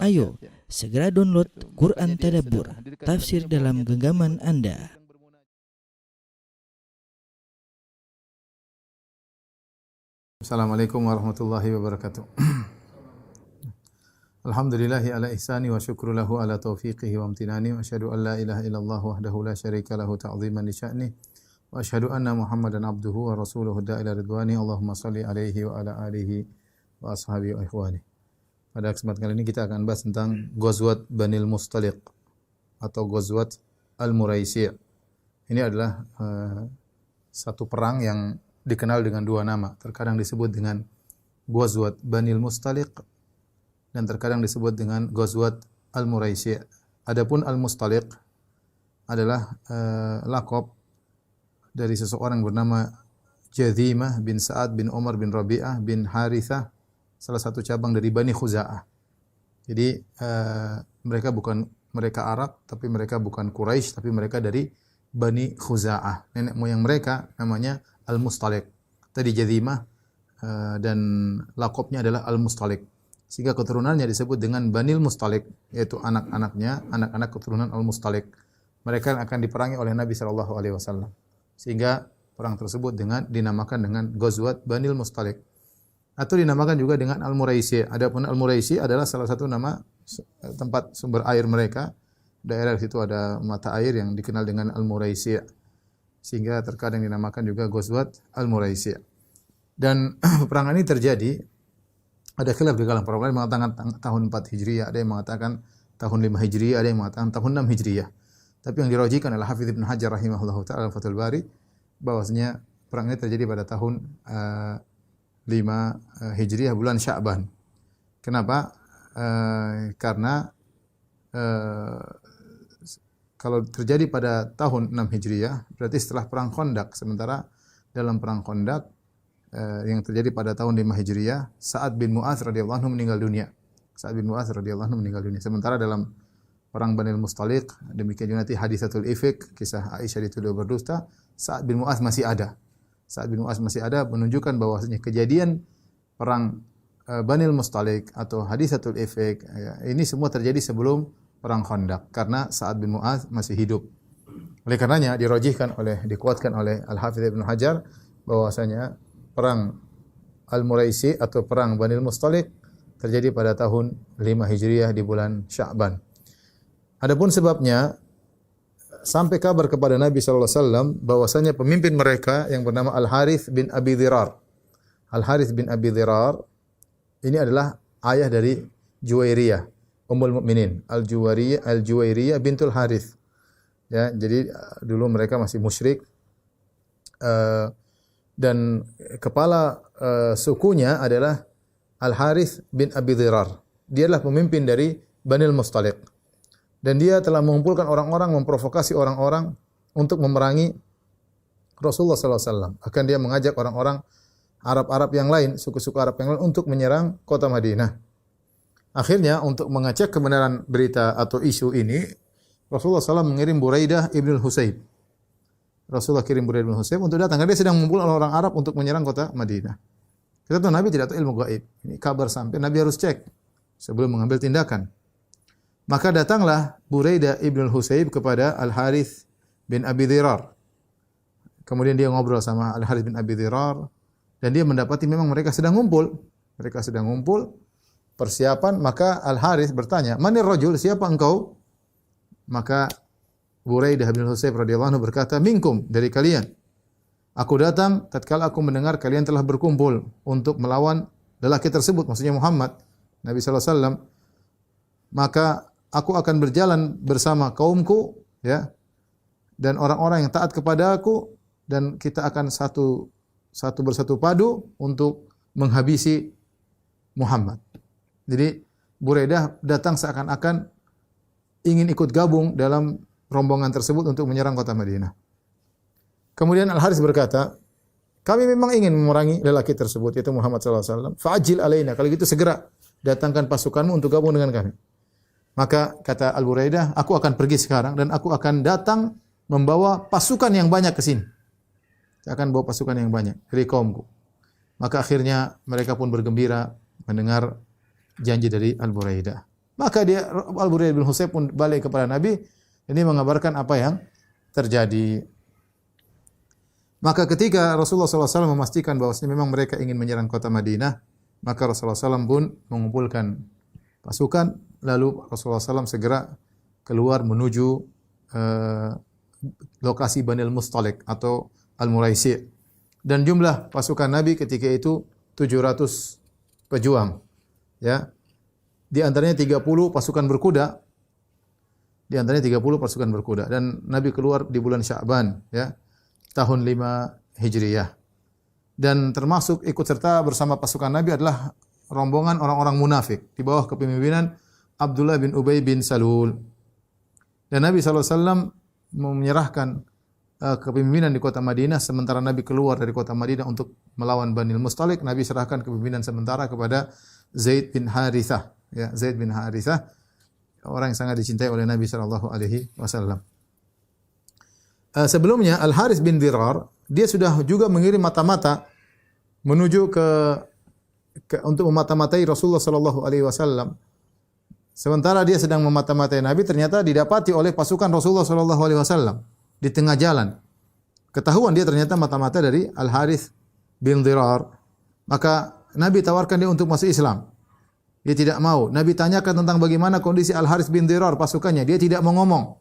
Ayo, segera download Quran Tadabbur, tafsir dalam genggaman Anda. Assalamualaikum warahmatullahi wabarakatuh. Alhamdulillahi ala ihsani wa syukru lahu ala taufiqihi wa amtinani wa asyhadu an la ilaha illallah wahdahu la syarika lahu ta'ziman li sya'ni wa asyhadu anna Muhammadan abduhu wa rasuluhu da'ila ridwani. Allahumma salli alaihi wa ala alihi wa ashabihi wa ikhwani. Pada kesempatan kali ini kita akan bahas tentang Ghazwat Banil Mustaliq atau Ghazwat Al-Muraisi'. Ini adalah satu perang yang dikenal dengan dua nama. Terkadang disebut dengan Ghazwat Banil Mustaliq dan terkadang disebut dengan Ghazwat Al-Muraisi'. Adapun Al-Mustaliq adalah lakop dari seseorang bernama Jadhimah bin Sa'ad bin Umar bin Rabi'ah bin Harithah, salah satu cabang dari Bani Khuza'ah. Jadi mereka Arab, tapi mereka bukan Quraisy, tapi mereka dari Bani Khuza'ah. Nenek moyang mereka namanya Al-Mustaliq. Tadi Jadhimah dan lakopnya adalah Al-Mustaliq. Sehingga keturunannya disebut dengan Banil Mustaliq, yaitu anak-anak keturunan Al-Mustaliq. Mereka akan diperangi oleh Nabi SAW. Sehingga perang tersebut dinamakan dengan Ghazwat Banil Mustaliq. Atau dinamakan juga dengan Al-Muraisi'. Adapun Al-Muraisi' adalah salah satu nama tempat sumber air mereka. Daerah di situ ada mata air yang dikenal dengan Al-Muraisi'. Sehingga terkadang dinamakan juga Ghazwat Al-Muraisi'. Dan peperangan ini terjadi, ada khilaf di kalangan para ulama, mengatakan tahun 4 Hijriah, ada yang mengatakan tahun 5 Hijriah, ada yang mengatakan tahun 6 Hijriah. Tapi yang dirajihkan adalah Hafidz Ibnu Hajar rahimahullahu taala Fathul Bari, bahwasanya perang ini terjadi pada tahun 5 Hijriah bulan Sya'ban. Kenapa? Karena kalau terjadi pada tahun 6 Hijriah berarti setelah perang Khandaq. Sementara dalam perang Khandaq yang terjadi pada tahun 5 Hijriah, Sa'ad bin Mu'adz radhiyallahu anhu meninggal dunia. Sementara dalam perang Banil Mustaliq, demikian juga nanti hadisatul ifk, kisah Aisyah dituduh berdusta, Sa'ad bin Mu'adz masih ada. Menunjukkan bahwasanya kejadian perang Banil Mustaliq atau hadisatul ifk ini semua terjadi sebelum perang Khandaq karena Sa'ad bin Mu'adz masih hidup. Oleh karenanya dikuatkan oleh Al-Hafidz Ibnu Hajar bahwasanya perang Al-Muraisi' atau perang Banil Mustaliq terjadi pada tahun 5 Hijriah di bulan Sya'ban. Adapun sebabnya, sampai kabar kepada Nabi sallallahu alaihi wasallam bahwasanya pemimpin mereka yang bernama Al-Harits bin Abi Dhirar. Al-Harits bin Abi Dhirar ini adalah ayah dari Juwairiyah, Ummul Mukminin, Al-Juwairiyah bintul Harits. Ya, jadi dulu mereka masih musyrik. Dan kepala sukunya adalah Al-Harits bin Abi Dhirar. Dia adalah pemimpin dari Banil Mustaliq. Dan dia telah mengumpulkan orang-orang, memprovokasi orang-orang untuk memerangi Rasulullah sallallahu alaihi wasallam. Bahkan dia mengajak orang-orang Arab-Arab yang lain, suku-suku Arab yang lain untuk menyerang kota Madinah. Akhirnya untuk mengecek kebenaran berita atau isu ini, Rasulullah SAW mengirim Buraidah ibn al-Husayb. Untuk datang. Karena dia sedang mengumpulkan orang Arab untuk menyerang kota Madinah. Kita tahu Nabi tidak tahu ilmu gaib. Ini kabar sampai, Nabi harus cek sebelum mengambil tindakan. Maka datanglah Buraidah ibn al-Husayb kepada Al-Harits bin Abi Dhirar. Kemudian dia ngobrol sama Al-Harits bin Abi Dhirar dan dia mendapati memang mereka sedang ngumpul. Persiapan, maka Al-Harits bertanya, "Manir rajul? Siapa engkau?" Maka Buraidah bin al-Husayb radhiyallahu anhu berkata, "Minkum, dari kalian. Aku datang tatkala aku mendengar kalian telah berkumpul untuk melawan lelaki tersebut," maksudnya Muhammad, Nabi sallallahu alaihi wasallam. "Maka aku akan berjalan bersama kaumku, ya, dan orang-orang yang taat kepada aku, dan kita akan satu bersatu padu untuk menghabisi Muhammad." Jadi Buraidah datang seakan-akan ingin ikut gabung dalam rombongan tersebut untuk menyerang kota Madinah. Kemudian Al-Harits berkata, "Kami memang ingin memerangi lelaki tersebut, yaitu Muhammad sallallahu alaihi wasallam. Fa'ajil alaina, kalau gitu segera datangkan pasukanmu untuk gabung dengan kami." Maka kata Al-Buraidah, "Aku akan pergi sekarang dan aku akan datang membawa pasukan yang banyak ke sini. Saya akan bawa pasukan yang banyak dari kaumku." Maka akhirnya mereka pun bergembira mendengar janji dari Al-Buraidah. Maka dia Al-Buraidah bin Husayb pun balik kepada Nabi, ini mengabarkan apa yang terjadi. Maka ketika Rasulullah SAW memastikan bahwasanya memang mereka ingin menyerang kota Madinah, maka Rasulullah SAW pun mengumpulkan pasukan, lalu Rasulullah SAW segera keluar menuju lokasi Bani Al-Mustaliq atau Al-Muraisi'. Dan jumlah pasukan Nabi ketika itu 700 pejuang. Ya. Di antaranya 30 pasukan berkuda. Di antaranya 30 pasukan berkuda, dan Nabi keluar di bulan Sya'ban, ya, tahun 5 Hijriyah. Dan termasuk ikut serta bersama pasukan Nabi adalah rombongan orang-orang munafik di bawah kepemimpinan Abdullah bin Ubay bin Salul. Dan Nabi SAW menyerahkan kepemimpinan di kota Madinah, sementara Nabi keluar dari kota Madinah untuk melawan Bani Al-Mustaliq. Nabi serahkan kepemimpinan sementara kepada Zaid bin Harithah, ya, Zaid bin Harithah, orang yang sangat dicintai oleh Nabi sallallahu alaihi wasallam. Sebelumnya Al-Harith bin Dirar, dia sudah juga mengirim mata-mata menuju untuk memata-matai Rasulullah sallallahu alaihi wasallam. Sementara dia sedang memata-matai Nabi, ternyata didapati oleh pasukan Rasulullah sallallahu alaihi wasallam di tengah jalan. Ketahuan dia ternyata mata-mata dari Al-Harith bin Dirar. Maka Nabi tawarkan dia untuk masuk Islam. Dia tidak mau. Nabi tanyakan tentang bagaimana kondisi Al-Harith bin Dirar, pasukannya. Dia tidak mau ngomong.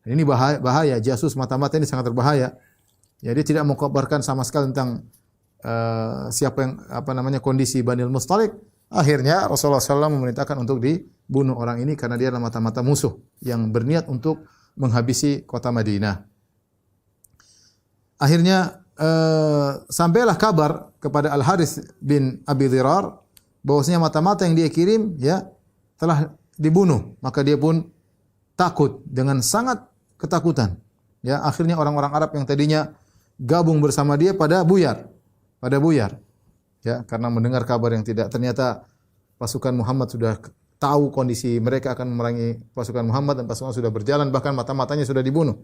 Ini bahaya. Jasus mata-mata ini sangat berbahaya. Ya, dia tidak mau kabarkan sama sekali tentang siapa yang kondisi Bani Al-Mustaliq. Akhirnya Rasulullah SAW memerintahkan untuk dibunuh orang ini karena dia adalah mata-mata musuh yang berniat untuk menghabisi kota Madinah. Akhirnya sampailah kabar kepada Al-Harith bin Abi Dirar bahwasanya mata-mata yang dia kirim, ya, telah dibunuh. Maka dia pun takut dengan sangat ketakutan. Ya, akhirnya orang-orang Arab yang tadinya gabung bersama dia pada buyar. Ya, karena mendengar kabar yang tidak, ternyata pasukan Muhammad sudah tahu kondisi mereka akan memerangi pasukan Muhammad dan pasukan sudah berjalan, bahkan mata-matanya sudah dibunuh.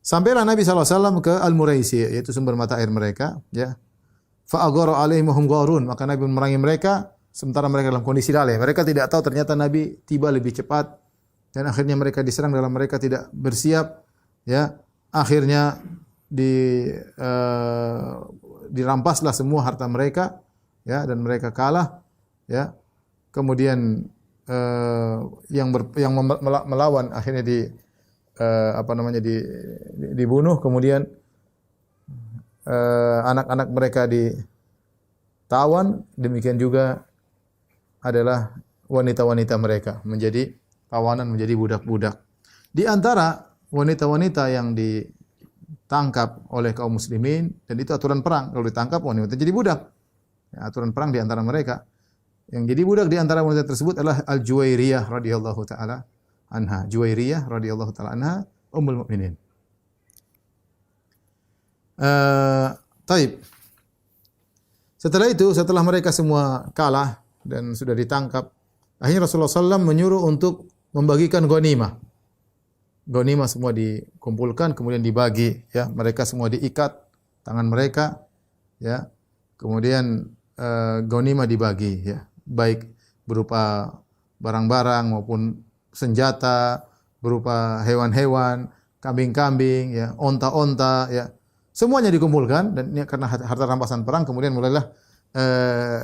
Sampailah Nabi SAW ke Al-Muraisi, yaitu sumber mata air mereka, ya. Fa'aghara alaihim hum gharun, maka Nabi memerangi mereka sementara mereka dalam kondisi lalai. Mereka tidak tahu ternyata Nabi tiba lebih cepat dan akhirnya mereka diserang dalam mereka tidak bersiap, ya. Akhirnya dirampaslah semua harta mereka, ya, dan mereka kalah, ya. Kemudian yang melawan akhirnya dibunuh, kemudian anak-anak mereka ditawan, demikian juga adalah wanita-wanita mereka menjadi tawanan, menjadi budak-budak. Di antara wanita-wanita yang ditangkap oleh kaum muslimin, dan itu aturan perang, kalau ditangkap wanita jadi budak. Ya, aturan perang di antara mereka. Yang jadi budak di antara wanita tersebut adalah Al-Juwairiyah radhiyallahu taala anha. Juwairiyah radhiyallahu taala anha, ummul mukminin. Taib. Setelah mereka semua kalah dan sudah ditangkap, akhirnya Rasulullah SAW menyuruh untuk membagikan ghanimah. Ghanimah semua dikumpulkan, kemudian dibagi, ya. Mereka semua diikat tangan mereka, ya. Kemudian ghanimah dibagi, ya. Baik berupa barang-barang maupun senjata, berupa hewan-hewan, kambing-kambing, ya, onta-onta, ya. Semuanya dikumpulkan dan ini karena harta rampasan perang, kemudian mulailah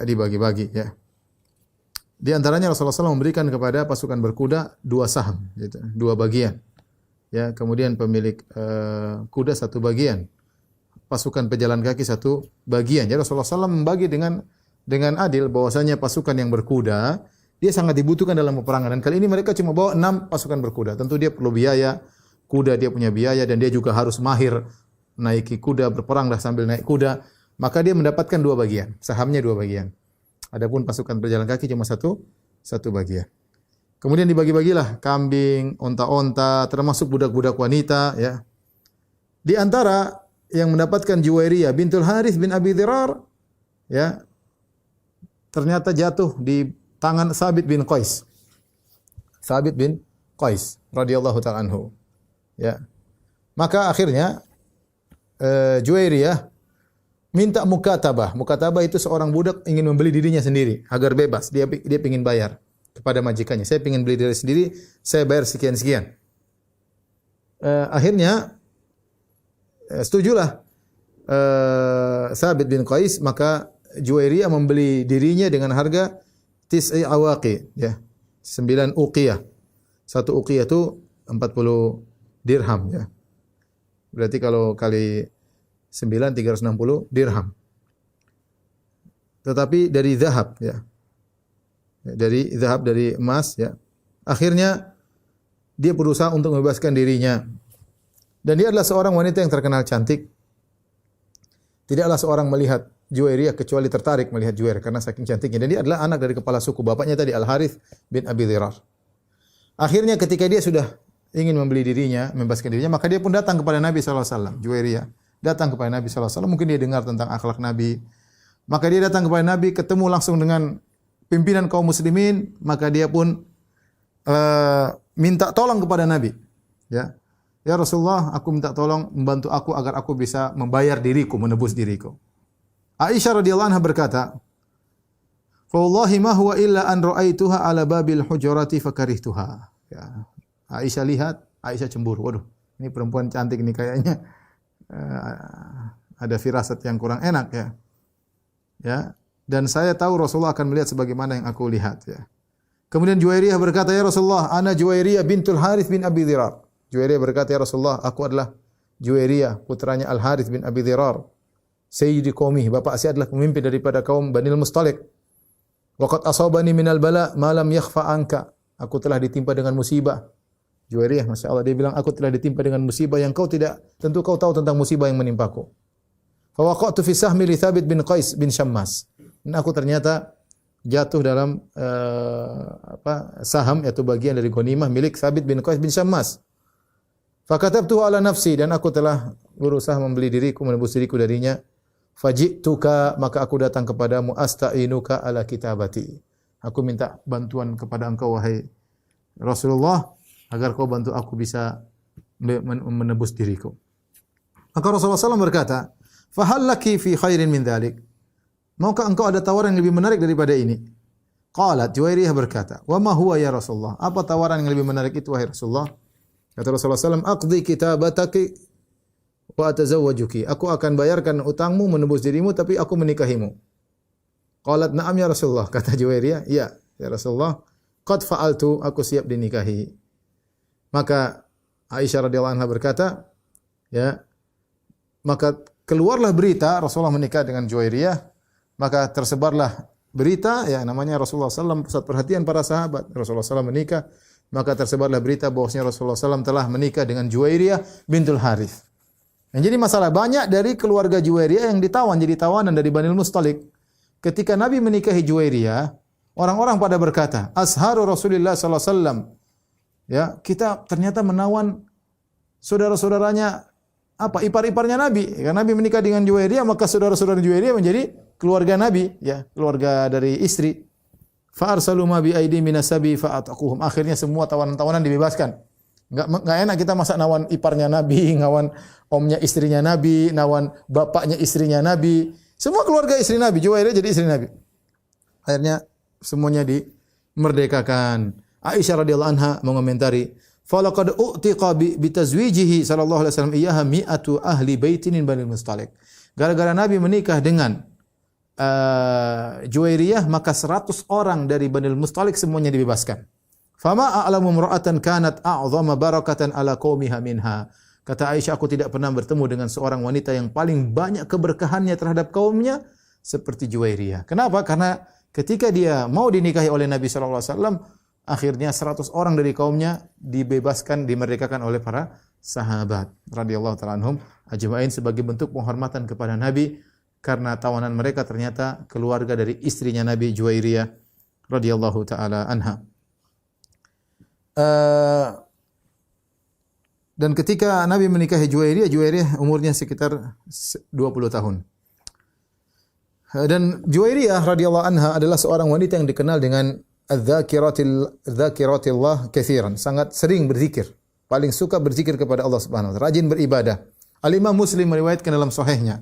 dibagi-bagi, ya. Di antaranya Rasulullah SAW memberikan kepada pasukan berkuda 2 saham, gitu, 2 bagian. Ya, kemudian pemilik kuda 1 bagian. Pasukan pejalan kaki 1 bagian. Jadi Rasulullah SAW membagi dengan adil bahwasanya pasukan yang berkuda dia sangat dibutuhkan dalam peperangan, dan kali ini mereka cuma bawa 6 pasukan berkuda. Tentu dia perlu biaya, kuda dia punya biaya, dan dia juga harus mahir naiki kuda, berperang dah sambil naik kuda. Maka dia mendapatkan 2 bagian, sahamnya 2 bagian. Adapun pasukan berjalan kaki cuma satu bagian. Kemudian dibagi-bagilah kambing, onta-onta, termasuk budak-budak wanita, ya. Di antara yang mendapatkan Juwairiyah bintul Harith bin Abi Dirar, ya, ternyata jatuh di tangan Sabit bin Qais. Sabit bin Qais radhiyallahu ta'ala anhu. Ya. Maka akhirnya Juwairiyah minta mukatabah. Mukatabah itu seorang budak ingin membeli dirinya sendiri agar bebas. Dia ingin bayar kepada majikannya. Saya ingin beli diri sendiri, saya bayar sekian-sekian. Akhirnya setujulah Thabit bin Qais, maka Juwairiyah membeli dirinya dengan harga tis'i awaqi, ya. 9 uqiyah. 1 uqiyah itu 40 dirham, ya. Berarti kalau kali 9 360 dirham. Tetapi dari zahab, ya. Dari zahab, dari emas, ya. Akhirnya dia berusaha untuk membebaskan dirinya. Dan dia adalah seorang wanita yang terkenal cantik. Tidaklah seorang melihat Juwairiyah kecuali tertarik melihat Juwairiyah karena saking cantiknya. Dan dia adalah anak dari kepala suku. Bapaknya tadi Al-Harith bin Abi Dhirar. Akhirnya ketika dia sudah ingin membeli dirinya, membebaskan dirinya, maka dia pun datang kepada Nabi SAW. Juwairiyah datang kepada Nabi SAW. Mungkin dia dengar tentang akhlak Nabi. Maka dia datang kepada Nabi, ketemu langsung dengan pimpinan kaum muslimin. Maka dia pun minta tolong kepada Nabi. Ya Rasulullah, aku minta tolong membantu aku agar aku bisa membayar diriku, menebus diriku. Aisyah radhiyallahu anha berkata, "Fa wallahi ma huwa illa an ra'aituha ala babil hujurati fakarihtuha." Ya. Aisyah lihat, Aisyah cemburu. Waduh, ini perempuan cantik ini kayaknya ada firasat yang kurang enak, ya. Ya. Dan saya tahu Rasulullah akan melihat sebagaimana yang aku lihat, ya. Kemudian Juwairiyah berkata, "Ya Rasulullah, ana Juwairiyah bintul Harith bin Abi Dhirar." Juwairiyah berkata, "Ya Rasulullah, aku adalah Juwairiyah, putranya Al-Harith bin Abi Dhirar. Sayyidi qaumi, bapak saya adalah pemimpin daripada kaum Bani Al-Mustaliq. Wa qad asabani minal bala ma lam yakhfa anka." Aku telah ditimpa dengan musibah. Juwairiyah, Masya Allah, dia bilang, aku telah ditimpa dengan musibah yang kau tidak, tentu kau tahu tentang musibah yang menimpaku. Fa waqa'tu fi sahmi li Thabit bin Qais bin Syammas. Dan aku ternyata jatuh dalam saham, yaitu bagian dari ghanimah milik Thabit bin Qais bin Syammas. Fakatabtuhu ala nafsi, dan aku telah berusaha membeli diriku, menebus diriku darinya. Faji'tuka, maka aku datang kepadamu, asta'inuka ala kitabati. Aku minta bantuan kepada engkau wahai Rasulullah agar kau bantu aku bisa menebus diriku. Maka Rasulullah SAW berkata, "Fahal laki fi khairin min dzalik?" Maukah engkau ada tawaran yang lebih menarik daripada ini? Qalat, Juwairiyah berkata, "Wa ma huwa ya Rasulullah?" Apa tawaran yang lebih menarik itu wahai Rasulullah? Kata Rasulullah SAW, "Aqdi kitabataki wa atazawwajuki." Aku akan bayarkan utangmu, menebus dirimu, tapi aku menikahimu. Qalat, "Na'am ya Rasulullah." Kata Juwairiyah, "Ya, ya Rasulullah. Qad fa'altu." Aku siap dinikahi. Maka Aisyah radhiyallahu anha berkata, ya, maka keluarlah berita Rasulullah menikah dengan Juwairiyah. Maka tersebarlah berita, ya, namanya Rasulullah SAW pusat perhatian para sahabat. Rasulullah SAW menikah. Maka tersebarlah berita bahwasanya Rasulullah SAW telah menikah dengan Juwairiyah bintul Harith. Yang jadi masalah, banyak dari keluarga Juwairiyah yang ditawan, jadi tawanan dari Bani Al-Mustaliq. Ketika Nabi menikahi Juwairiyah, orang-orang pada berkata, "Asharu Rasulullah sallallahu alaihi wasallam." Ya, kita ternyata menawan saudara-saudaranya, ipar-iparnya Nabi. Karena Nabi menikah dengan Juwairiyah, maka saudara-saudara Juwairiyah menjadi keluarga Nabi, ya, keluarga dari istri. Fa arsalu ma bi aidi minasabi fa ataquhum. Akhirnya semua tawanan-tawanan dibebaskan. Enggak enak kita masa nawan iparnya Nabi, ngawan omnya istrinya Nabi, nawan bapaknya istrinya Nabi. Semua keluarga istri Nabi, Juwairiyah jadi istri Nabi. Akhirnya semuanya dimerdekakan. Aisyah radhiyallahu anha mengomentari, "Falaqad u'tiqa bi tazwijihi sallallahu alaihi wasallam iyyaha mi'atu ahli baitin min Bani Mustaliq." Gara-gara Nabi menikah dengan Juwairiyah, maka 100 orang dari Bani Mustaliq semuanya dibebaskan. Fama a'lamu imra'atan kanat a'dhama barakatan ala qaumiha minha. Kata Aisyah, aku tidak pernah bertemu dengan seorang wanita yang paling banyak keberkahannya terhadap kaumnya seperti Juwairiyah. Kenapa? Karena ketika dia mau dinikahi oleh Nabi sallallahu alaihi wasallam, akhirnya 100 orang dari kaumnya dibebaskan, dimerdekakan oleh para sahabat radhiyallahu ta'ala anhum ajma'in sebagai bentuk penghormatan kepada Nabi karena tawanan mereka ternyata keluarga dari istrinya Nabi Juwairiyah radhiyallahu ta'ala anha. Dan ketika Nabi menikahi Juwairiyah, Juwairiyah umurnya sekitar 20 tahun. Dan Juwairiyah radhiyallahu anha adalah seorang wanita yang dikenal dengan dzakiratillah katsiran, sangat sering berzikir, paling suka berzikir kepada Allah Subhanahu wa taala, rajin beribadah. Al-Imam Muslim meriwayatkan dalam sahihnya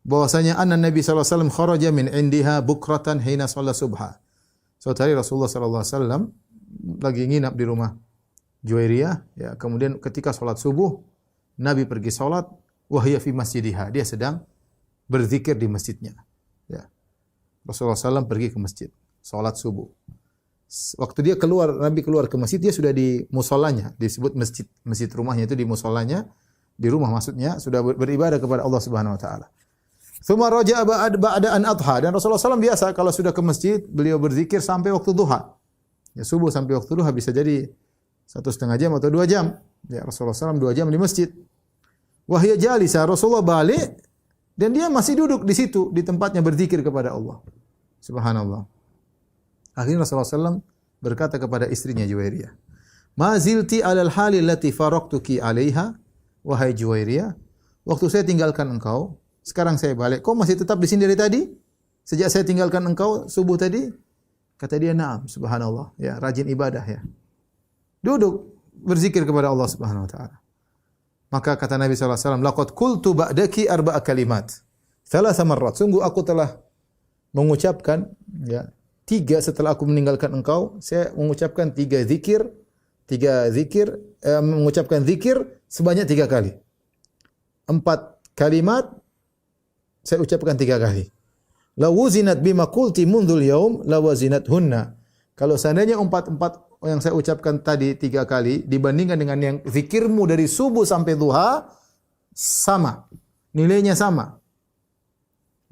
bahwasanya anna Nabi sallallahu alaihi wasallam kharaja min indiha bukratan hina shalla subha. Suatu hari Rasulullah sallallahu alaihi wasallam lagi nginap di rumah Juwairiyah, ya. Kemudian ketika salat subuh, Nabi pergi salat, wa hiya fi masjidiha. Dia sedang berzikir di masjidnya. Ya. Rasulullah SAW pergi ke masjid, salat subuh. Waktu dia keluar, Nabi keluar ke masjid, dia sudah di musolanya, disebut masjid. Masjid rumahnya itu di musolanya, di rumah maksudnya, sudah beribadah kepada Allah Subhanahu wa taala. Tsumma raja'a ba'da an adha, dan Rasulullah SAW biasa kalau sudah ke masjid, beliau berzikir sampai waktu duha. Ya, subuh sampai waktu duha bisa jadi 1,5 jam atau 2 jam. Ya, Rasulullah SAW 2 jam di masjid. Wahya jalisa, Rasulullah balik dan dia masih duduk di situ, di tempatnya berzikir kepada Allah. Subhanallah. Akhirnya Rasulullah SAW berkata kepada istrinya Juwairiyah, "Ma zilti alal hali allati faraqtuki 'alaiha, wahai Juwairiyah, waktu saya tinggalkan engkau, sekarang saya balik, kau masih tetap di sini dari tadi? Sejak saya tinggalkan engkau subuh tadi?" Kata dia, "Na'am." Subhanallah, ya, rajin ibadah ya. Duduk berzikir kepada Allah Subhanahu wa taala. Maka kata Nabi sallallahu alaihi wasallam, "Laqad qultu ba'daki arba'a kalimat." Thalatha marrat. Sungguh aku telah mengucapkan, ya, 3 setelah aku meninggalkan engkau, saya mengucapkan 3 zikir, mengucapkan zikir sebanyak 3 kali. 4 kalimat saya ucapkan 3 kali. La wuzinat bima qulti mundhul yaum la wazinathunna. Kalau seandainya 4 yang saya ucapkan tadi 3 kali dibandingkan dengan yang zikirmu dari subuh sampai duha, sama. Nilainya sama.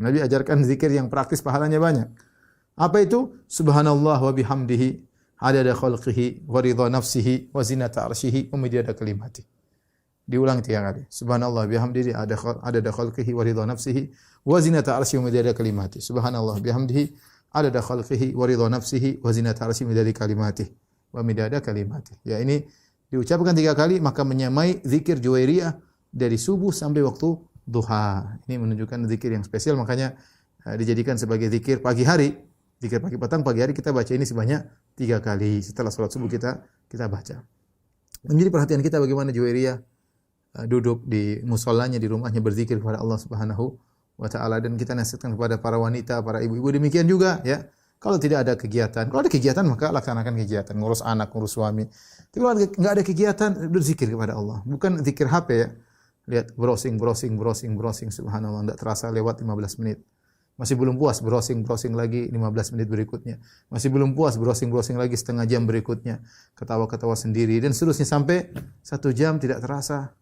Nabi ajarkan zikir yang praktis, pahalanya banyak. Apa itu? Subhanallah wa bihamdihi adada khalqihi wa ridha nafsihi wa zinata arsyihi wa midada kalimati. Diulang 3 kali. Subhanallah bihamdihi adada khalqihi wa ridha nafsihi wa zinata arsyihi wa midada kalimati. Subhanallah bihamdihi adada khalqihi wa ridha nafsihi wa zinata arsyihi wa midada kalimati. Wa midada kalimati. Ya, ini diucapkan 3 kali maka menyamai zikir Juwairiyah dari subuh sampai waktu duha. Ini menunjukkan zikir yang spesial, makanya dijadikan sebagai zikir pagi hari. Zikir pagi petang, pagi hari kita baca ini sebanyak 3 kali. Setelah salat subuh kita baca. Menjadi perhatian kita bagaimana Juwairiyah duduk di musholanya, di rumahnya berzikir kepada Allah Subhanahu wa taala, dan kita nasihatkan kepada para wanita, para ibu-ibu demikian juga, ya. Kalau tidak ada kegiatan, kalau ada kegiatan maka laksanakan kegiatan, ngurus anak, ngurus suami. Tapi kalau enggak ada kegiatan, berzikir kepada Allah. Bukan zikir HP ya. Lihat browsing, subhanallah, enggak terasa lewat 15 menit. Masih belum puas, browsing lagi 15 menit berikutnya. Masih belum puas, browsing lagi setengah jam berikutnya. Ketawa-ketawa sendiri dan seterusnya sampai 1 jam tidak terasa.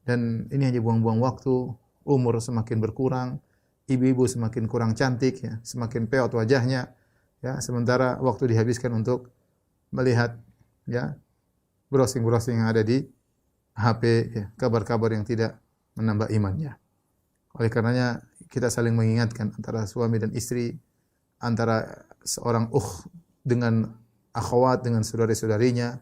Dan ini hanya buang-buang waktu, umur semakin berkurang, ibu-ibu semakin kurang cantik ya, semakin peot wajahnya ya, sementara waktu dihabiskan untuk melihat ya browsing yang ada di HP ya, kabar-kabar yang tidak menambah imannya. Oleh karenanya kita saling mengingatkan antara suami dan istri, antara seorang dengan akhwat, dengan saudari-saudarinya,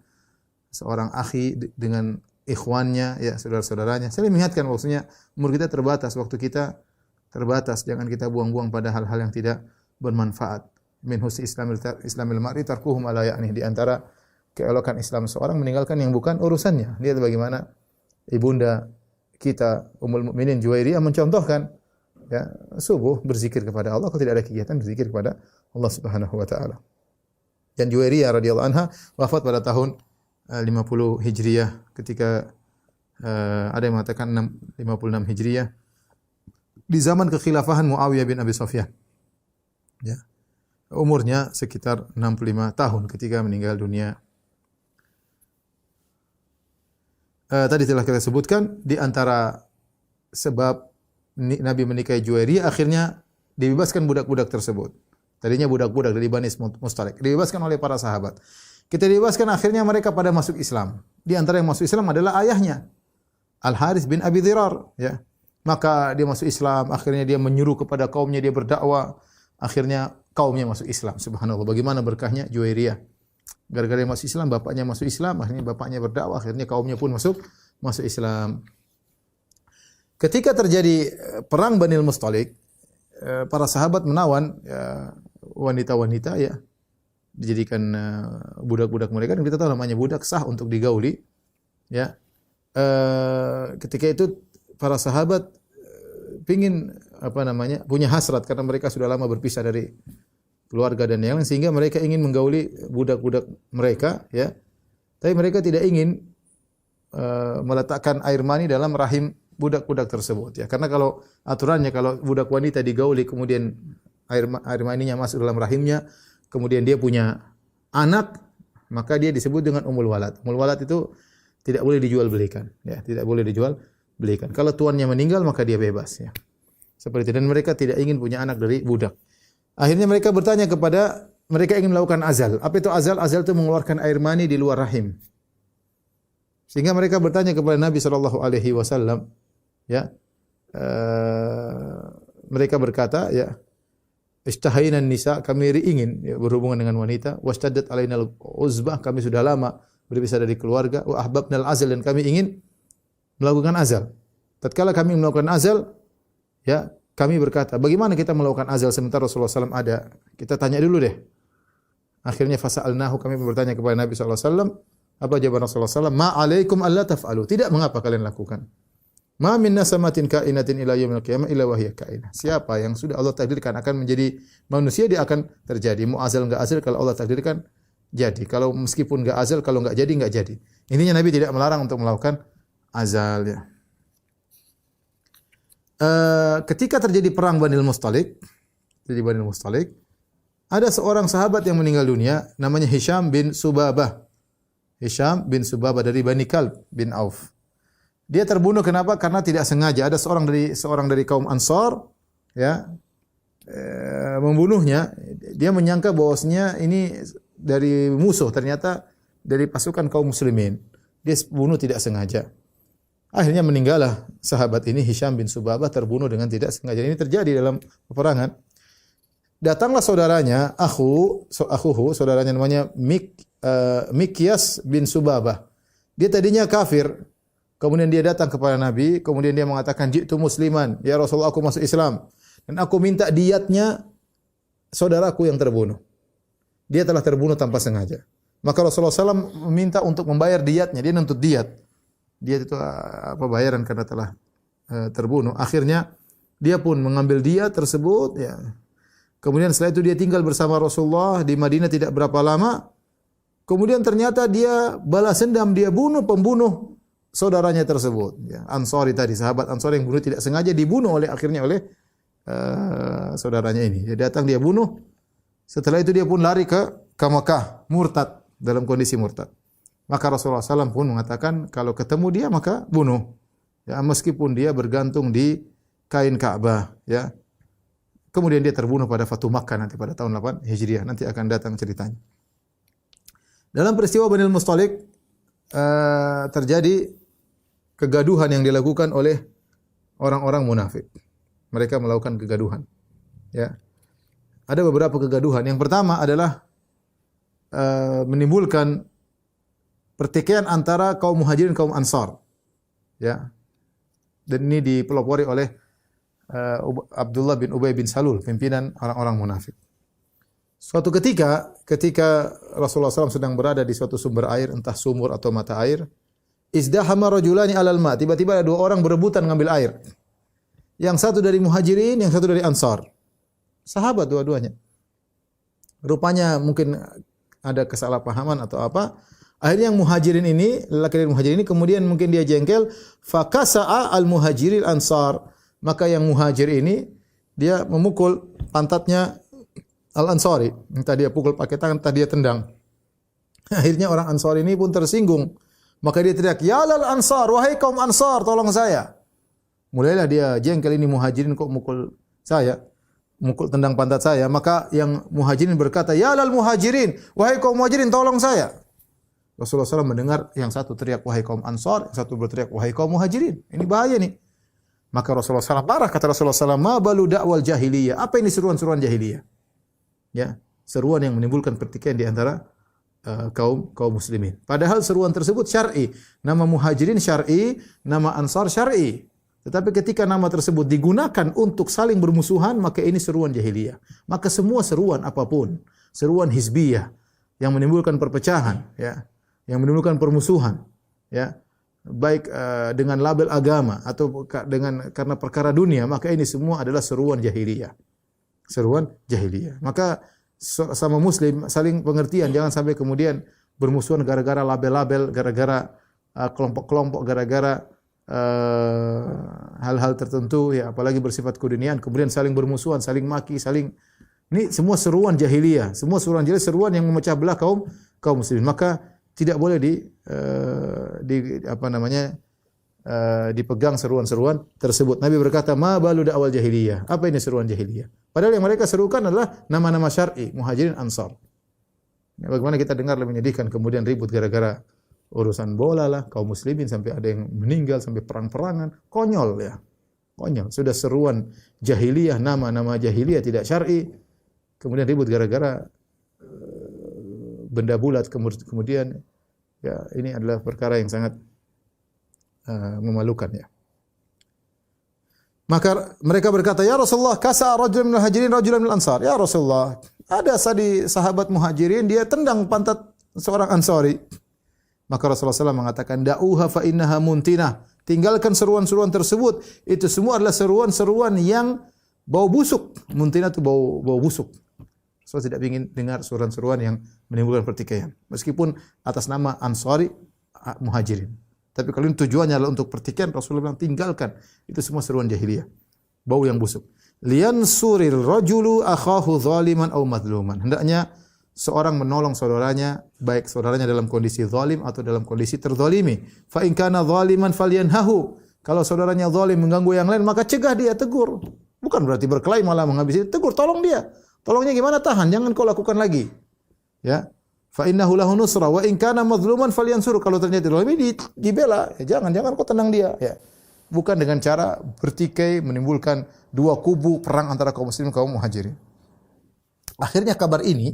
seorang akhi dengan ikhwannya, ya saudara-saudaranya. Saling mengingatkan, maksudnya umur kita terbatas, waktu kita terbatas, jangan kita buang-buang pada hal-hal yang tidak bermanfaat. Min husni islamil mar'i tarkuhu ma la ya'ni. Di antara keelokan Islam seorang meninggalkan yang bukan urusannya. Lihat bagaimana ibunda kita Ummul Mukminin Juwairiyah mencontohkan ya, subuh berzikir kepada Allah, kalau tidak ada kegiatan berzikir kepada Allah Subhanahu wa taala. Dan Juwairiyah radhiyallahu anha wafat pada tahun 50 Hijriah ketika ada yang mengatakan 56 Hijriah di zaman kekhilafahan Muawiyah bin Abi Sufyan. Ya. Umurnya sekitar 65 tahun ketika meninggal dunia. Tadi telah kita sebutkan di antara sebab Nabi menikahi Juwairiyah, akhirnya dibebaskan budak-budak tersebut. Tadinya budak-budak dari Bani Mustalik, dibebaskan oleh para sahabat. Kita dibebaskan, akhirnya mereka pada masuk Islam. Di antara yang masuk Islam adalah ayahnya, Al-Harits bin Abi Dhirar, ya. Maka dia masuk Islam, akhirnya dia menyuruh kepada kaumnya, dia berdakwah, akhirnya kaumnya masuk Islam. Subhanallah, bagaimana berkahnya Juwairiyah. Gara-gara dia masuk Islam, bapaknya masuk Islam, akhirnya bapaknya berdakwah, akhirnya kaumnya pun masuk Islam. Ketika terjadi perang Bani Mustalik, para sahabat menawan wanita-wanita ya, dijadikan budak-budak mereka, dan kita tahu namanya budak sah untuk digauli ya. Ketika itu para sahabat pingin punya hasrat karena mereka sudah lama berpisah dari keluarga dan yang lain, sehingga mereka ingin menggauli budak-budak mereka, ya. Tapi mereka tidak ingin meletakkan air mani dalam rahim budak-budak tersebut, ya. Karena kalau aturannya kalau budak wanita digauli kemudian air maninya masuk dalam rahimnya, kemudian dia punya anak, maka dia disebut dengan ummul walad. Ummul walad itu tidak boleh dijual belikan, ya, tidak boleh dijual belikan. Kalau tuannya meninggal maka dia bebas, ya. Seperti itu, dan mereka tidak ingin punya anak dari budak. Akhirnya mereka bertanya mereka ingin melakukan azal. Apa itu azal? Azal itu mengeluarkan air mani di luar rahim. Sehingga mereka bertanya kepada Nabi sallallahu alaihi wasallam, ya. Mereka berkata, ya, istahayna nisa, kami ingin, ya, berhubungan dengan wanita, wastaddat alainal uzbah, kami sudah lama berpisah dari keluarga, wa ahbabnal azal, dan kami ingin melakukan azal. Tatkala kami melakukan azal, ya, kami berkata, bagaimana kita melakukan azal sementara Rasulullah SAW ada? Kita tanya dulu deh. Akhirnya fasa'alnahu, kami bertanya kepada Nabi SAW. Apa jawaban Rasulullah SAW? Ma alaikum alla taf'alu. Tidak, mengapa kalian lakukan? Ma min nasamatin kainatin ila yaumil qiyamah illa wahya kainah. Siapa yang sudah Allah takdirkan akan menjadi manusia, dia akan terjadi. Mau azal enggak azal, kalau Allah takdirkan jadi. Kalau meskipun enggak azal, kalau enggak jadi. Intinya Nabi tidak melarang untuk melakukan azal, ya. Ketika terjadi perang Banil Mustalik, ada seorang sahabat yang meninggal dunia, namanya Hisham bin Subabah. Hisham bin Subabah dari Bani Kalb bin Auf. Dia terbunuh kenapa? Karena tidak sengaja. Ada seorang dari kaum Ansar, ya, membunuhnya. Dia menyangka bahwasanya ini dari musuh, ternyata dari pasukan kaum muslimin. Dia bunuh tidak sengaja. Akhirnya meninggallah sahabat ini, Hisham bin Subabah, terbunuh dengan tidak sengaja. Ini terjadi dalam peperangan. Datanglah saudaranya, saudaranya namanya Mikyas bin Subabah. Dia tadinya kafir. Kemudian dia datang kepada Nabi, kemudian dia mengatakan, "Jitu musliman, ya Rasulullah, aku masuk Islam. Dan aku minta diyatnya saudaraku yang terbunuh. Dia telah terbunuh tanpa sengaja." Maka Rasulullah SAW meminta untuk membayar diyatnya. Dia nuntut diyat. Dia itu bayaran karena telah terbunuh. Akhirnya dia pun mengambil diyat tersebut, ya. Kemudian setelah itu dia tinggal bersama Rasulullah di Madinah tidak berapa lama. Kemudian ternyata dia balas dendam, dia bunuh pembunuh saudaranya tersebut, ya. Ansari tadi, sahabat Ansari yang bunuh tidak sengaja, dibunuh akhirnya oleh saudaranya ini. Dia datang, dia bunuh. Setelah itu dia pun lari ke Makkah, murtad, dalam kondisi murtad. Maka Rasulullah SAW pun mengatakan, kalau ketemu dia maka bunuh, ya, meskipun dia bergantung di kain Ka'bah, ya. Kemudian dia terbunuh pada Fatu Makkah nanti pada tahun 8 Hijriah. Nanti akan datang ceritanya. Dalam peristiwa Banil Mustalik terjadi kegaduhan yang dilakukan oleh orang-orang munafik. Mereka melakukan kegaduhan, ya. Ada beberapa kegaduhan. Yang pertama adalah menimbulkan pertikaian antara kaum Muhajirin dan kaum Ansar, ya. Dan ini dipelopori oleh Abdullah bin Ubay bin Salul, pimpinan orang-orang munafik. Suatu ketika Rasulullah SAW sedang berada di suatu sumber air, entah sumur atau mata air, izdahama rajulani alal ma, tiba-tiba ada dua orang berebutan mengambil air. Yang satu dari Muhajirin, yang satu dari Ansar. Sahabat dua-duanya. Rupanya mungkin ada kesalahpahaman atau apa. Akhirnya yang Muhajirin ini, lelaki dari Muhajirin ini, kemudian mungkin dia jengkel, fakasa'a al-muhajiril ansar. Maka yang Muhajir ini, dia memukul pantatnya Al-Ansari. Entah dia pukul pakai tangan, entah dia tendang. Akhirnya orang Ansar ini pun tersinggung. Maka dia teriak, "Ya lal Ansar, wahai kaum Ansar, tolong saya." Mulailah dia jengkel, ini Muhajirin kok mukul saya, mukul tendang pantat saya. Maka yang Muhajirin berkata, "Ya lal Muhajirin, wahai kaum Muhajirin, tolong saya." Rasulullah SAW mendengar yang satu teriak, "Wahai kaum Ansar," yang satu berteriak, "Wahai kaum Muhajirin." Ini bahaya nih. Maka Rasulullah SAW marah, kata Rasulullah SAW, "Ma balu da'wal jahiliyah." Apa ini seruan-seruan jahiliyah? Ya, seruan yang menimbulkan pertikaian di antara kaum muslimin. Padahal seruan tersebut syar'i. Nama Muhajirin syar'i, nama Ansar syar'i. Tetapi ketika nama tersebut digunakan untuk saling bermusuhan, maka ini seruan jahiliyah. Maka semua seruan apapun, seruan hizbiyah yang menimbulkan perpecahan, ya, yang menimbulkan permusuhan, ya, baik dengan label agama atau karena perkara dunia, maka ini semua adalah seruan jahiliyah. Seruan jahiliyah. Maka sama muslim, saling pengertian, jangan sampai kemudian bermusuhan gara-gara label-label, gara-gara kelompok-kelompok, gara-gara hal-hal tertentu ya, apalagi bersifat keduniaan, kemudian saling bermusuhan, saling maki, saling, ini semua seruan jahiliyah, seruan yang memecah belah kaum muslimin. Maka tidak boleh dipegang seruan-seruan tersebut. Nabi berkata, "Ma balu da'wal jahiliyah." Apa ini seruan jahiliyah? Padahal yang mereka serukan adalah nama-nama syar'i, Muhajirin, Ansar. Ya, bagaimana kita dengar lebih menyedihkan, kemudian ribut gara-gara urusan bola lah, kaum muslimin sampai ada yang meninggal, sampai perang-perangan. Konyol ya. Konyol. Sudah seruan jahiliyah, nama-nama jahiliyah tidak syar'i, kemudian ribut gara-gara benda bulat, kemudian ya ini adalah perkara yang sangat memalukan ya. Maka mereka berkata, "Ya Rasulullah, kasa rajul minal Muhajirin rajulan minal Ansar." Ya Rasulullah, ada sahabat Muhajirin dia tendang pantat seorang Ansari. Maka Rasulullah SAW mengatakan, "Da'uha fa innaha muntinah." Tinggalkan seruan-seruan tersebut. Itu semua adalah seruan-seruan yang bau busuk. Muntinah itu bau busuk. Saya tidak ingin dengar seruan-seruan yang menimbulkan pertikaian. Meskipun atas nama Ansari, Muhajirin. Tapi kalau ini tujuannya adalah untuk pertikaian, Rasulullah bilang tinggalkan. Itu semua seruan jahiliyah. Bau yang busuk. Liyansuril rajulu akhahu zaliman aw madluman. Hendaknya seorang menolong saudaranya, baik saudaranya dalam kondisi zalim atau dalam kondisi terzalimi. Fa in kana zaliman falyanhahu. Kalau saudaranya zalim mengganggu yang lain, maka cegah dia, tegur. Bukan berarti berkelahi malah menghabisi, tegur, tolong dia. Tolongnya gimana? Tahan, jangan kau lakukan lagi. Ya. Fa innahu lahu nusra wa in kana mazluman falyansur. Kalau ternyata zalimi dibela, ya jangan kau tenang dia, ya. Bukan dengan cara bertikai menimbulkan dua kubu perang antara kaum muslimin dan kaum muhajirin. Akhirnya kabar ini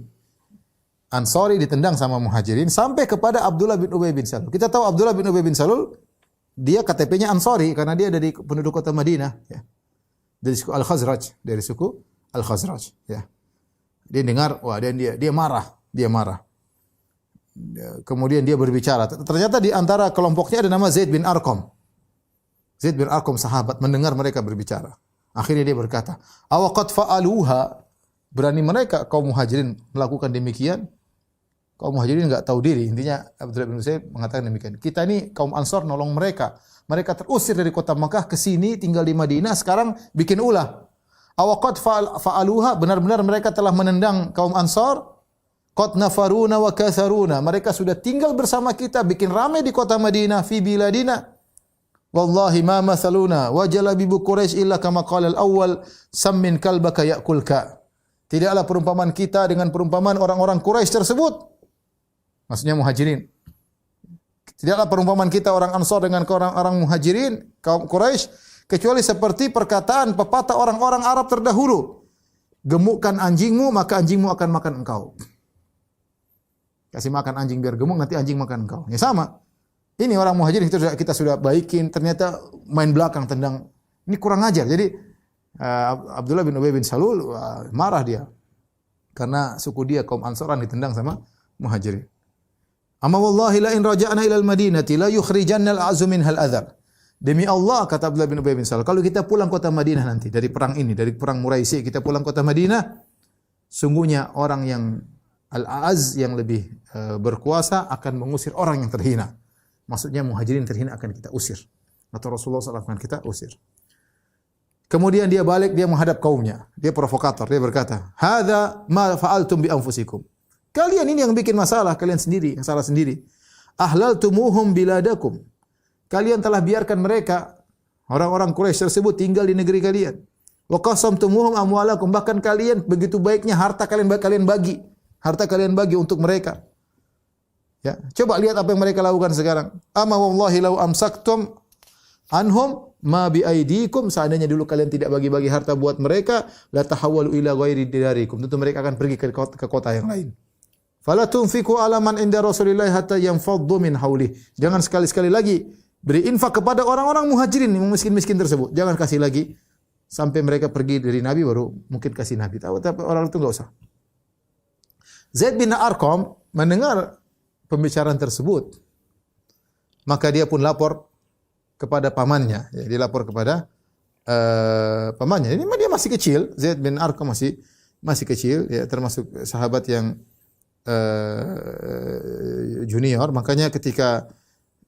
Ansari ditendang sama Muhajirin sampai kepada Abdullah bin Ubay bin Salul. Kita tahu Abdullah bin Ubay bin Salul dia KTP-nya Ansari karena dia dari penduduk kota Madinah, ya. Dari suku Al-Khazraj, ya. Dia dengar, wah dia marah. Kemudian dia berbicara. Ternyata di antara kelompoknya ada nama Zaid bin Arqam. Zaid bin Arqam sahabat mendengar mereka berbicara. Akhirnya dia berkata, "Awaqad fa'aluha?" Berani mereka kaum Muhajirin melakukan demikian? Kaum Muhajirin enggak tahu diri. Intinya Abdullah bin Usaid mengatakan demikian. Kita ini kaum Ansar nolong mereka. Mereka terusir dari kota Makkah ke sini tinggal di Madinah, sekarang bikin ulah. Awaqad fa'aluha? Benar-benar mereka telah menendang kaum Ansar? Qad nafaruna wa katharuna. Mereka sudah tinggal bersama kita, bikin ramai di kota Madinah, fi biladina. Wallahi ma mathaluna wa jalabibu Quraisy illa kama qala al-awwal sammin kalbaka ya'kulka. Tidaklah perumpamaan kita dengan perumpamaan orang-orang Quraisy tersebut. Maksudnya Muhajirin. Tidaklah perumpamaan kita orang Ansar dengan orang-orang Muhajirin, kaum Quraisy, kecuali seperti perkataan pepatah orang-orang Arab terdahulu. Gemukkan anjingmu, maka anjingmu akan makan engkau. Kasih makan anjing biar gemuk, nanti anjing makan engkau. Ya sama. Ini orang Muhajirin kita sudah baikin, ternyata main belakang tendang. Ini kurang ajar. Jadi Abdullah bin Ubay bin Salul marah dia. Karena suku dia kaum Ansaran ditendang sama Muhajirin. Amma wallahi la in raja'na ila al-Madinati la yukhrijanna al-'azmu minhal adhar. Demi Allah, kata Abdullah bin Ubay bin Salul, kalau kita pulang kota Madinah nanti dari perang ini, dari perang Muraisi, kita pulang kota Madinah, sungguhnya orang yang Al-A'az yang lebih berkuasa akan mengusir orang yang terhina. Maksudnya Muhajirin terhina akan kita usir. Atau Rasulullah SAW akan kita usir. Kemudian dia balik, dia menghadap kaumnya. Dia provokator, dia berkata, "Hadza ma fa'altum bi anfusikum." Kalian ini yang bikin masalah, kalian sendiri, yang salah sendiri. "Ahlaltumuhum biladakum." Kalian telah biarkan mereka, orang-orang Quraisy tersebut tinggal di negeri kalian. "Wa qasamtumuhum amwalakum." Bahkan kalian begitu baiknya harta kalian bagi. Harta kalian bagi untuk mereka. Ya, coba lihat apa yang mereka lakukan sekarang. Amma wallahi law amsaktum anhum ma bi aidikum. Seandainya dulu kalian tidak bagi-bagi harta buat mereka, la tahawwalu ila ghairi darikum. Tentu mereka akan pergi ke kota yang lain. Fala tunfiqu ala man inda Rasulillah hatta yanfaddu min hauli. Jangan sekali-sekali lagi beri infak kepada orang-orang Muhajirin yang miskin-miskin tersebut. Jangan kasih lagi sampai mereka pergi dari Nabi baru mungkin kasih Nabi. Tapi orang itu enggak usah. Zaid bin Arqam mendengar pembicaraan tersebut, maka dia pun lapor kepada pamannya. Ya, dia lapor kepada pamannya. Ini dia masih kecil, Zaid bin Arqam masih masih kecil, ya, termasuk sahabat yang junior. Makanya ketika